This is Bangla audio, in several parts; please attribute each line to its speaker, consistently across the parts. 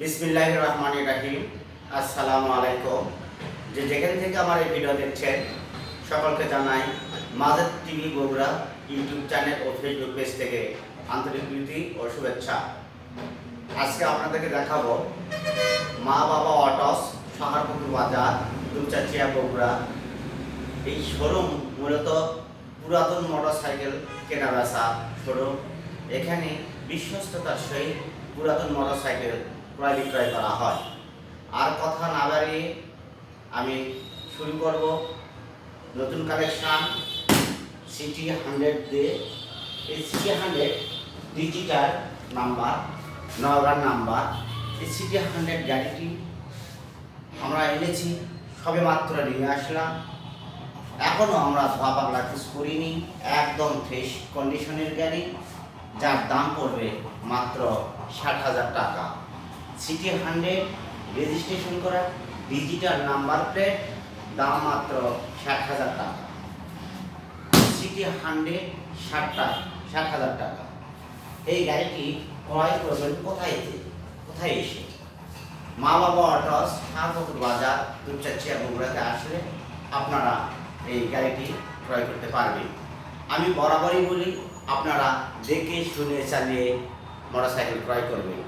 Speaker 1: বিসমিল্লাহির রহমানির রহিম। আসসালামু আলাইকুম। যেখান থেকে আমার এই ভিডিও দেখছেন সকলকে জানাই Majed TV Bogura YouTube channel ও ফেসবুক পেজ থেকে আন্তরিক প্রীতি ও শুভেচ্ছা। আজকে আপনাদেরকে দেখাবো মা বাবা অটোস সাহারপুকুর বাজার দুপচাচিয়া বগুড়া। এই শোরুম মূলত পুরাতন মোটরসাইকেল কেনা বেচা শোরুম। এখানে বিশ্বস্ততার সহিত পুরাতন মোটরসাইকেল ক্রয় বিক্রয় করা হয়। আর কথা না বাড়িয়ে আমি শুরু করব নতুন কালেকশান সিটি 100 দিয়ে। এই সিটি 100 ডিজিটাল নাম্বার, নওগাঁর নাম্বার। এই সিটি 100 গাড়িটি আমরা এনেছি, সবে মাত্র নিয়ে আসলাম। এখনও আমরা ধোয়া পাগলা কিছু করিনি, একদম ফ্রেশ কন্ডিশনের গাড়ি, যার দাম পড়বে মাত্র 60,000 টাকা। সিটি 100 রেজিস্ট্রেশন করা ডিজিটাল নাম্বার প্লেট, দাম মাত্র 60,000 টাকা। সিটি 100 60,000 টাকা। এই গাড়িটি ক্রয় করবেন কোথায় এসে? মা বাবা অটোস সাহারপুকুর বাজার দুপচাচিয়া বগুড়াতে আসলে আপনারা এই গাড়িটি ক্রয় করতে পারবেন। আমি বরাবরই বলি, আপনারা দেখে শুনে চালিয়ে মোটরসাইকেল ক্রয় করবেন।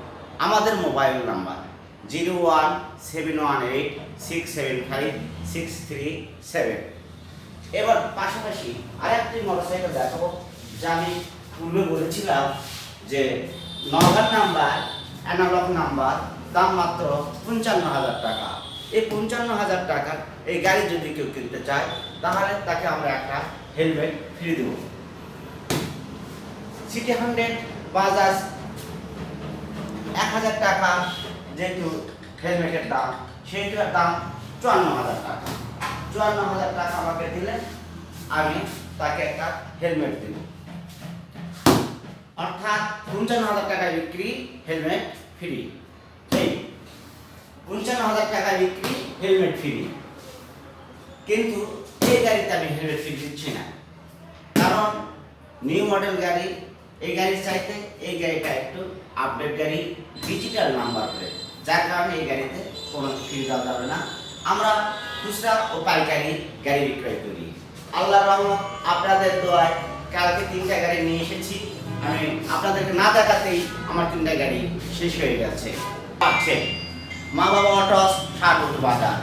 Speaker 1: আমাদের মোবাইল নাম্বার 01796756337। এবার পাশাপাশি আরেকটি মোটরসাইকেল দেখাবো, যা আমি পূর্বে বলেছিলাম যে নওগাঁর নাম্বার, অ্যানালগ নাম্বার, দাম মাত্র 55,000 টাকা। এই 55,000 টাকার এই গাড়ি যদি কেউ কিনতে চায়, তাহলে তাকে আমরা একটা হেলমেট ফ্রি দেব। সিটি 100 বাজাজ 1,000 টাকা যেহেতু হেলমেটের দাম, সেইটার দাম 54,000 টাকা। 54,000 টাকা আমাকে দিলে আমি তাকে একটা হেলমেট দেব। অর্থাৎ 55,000 টাকায় বিক্রি, হেলমেট ফ্রি। এই 55,000 টাকায় বিক্রি, হেলমেট ফ্রি। কিন্তু এই গাড়িতে আমি হেলমেট ফ্রি দিচ্ছি না, কারণ নিউ মডেল গাড়ি। এই গাড়ির চাইতে এই গাড়িটা একটু আপডেট গাড়ি, ডিজিটাল নাম্বার প্লেট, যার কারণে এই গাড়িতে কোনো ফ্রি দেওয়া যাবে না। আমরা খুচরা ও পাইকারি গাড়ি বিক্রয় করি। আল্লাহর রহমত, আপনাদের দোয়ায় কালকে 3টা গাড়ি নিয়ে এসেছি। আমি আপনাদেরকে না দেখাতেই আমার 3টা গাড়ি শেষ হয়ে গেছে। মা বাবা অটোস সাহারপুকুর বাজার।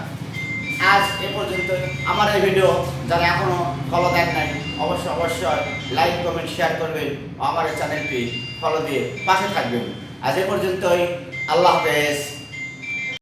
Speaker 1: আজ এ পর্যন্ত। আমার এই ভিডিও যারা এখনও ফলো দেন নাই, অবশ্যই লাইক কমেন্ট শেয়ার করবেন, আমার এই চ্যানেলটি ফলো দিয়ে পাশে থাকবেন। আজ এ পর্যন্তই। আল্লাহ হাফেজ।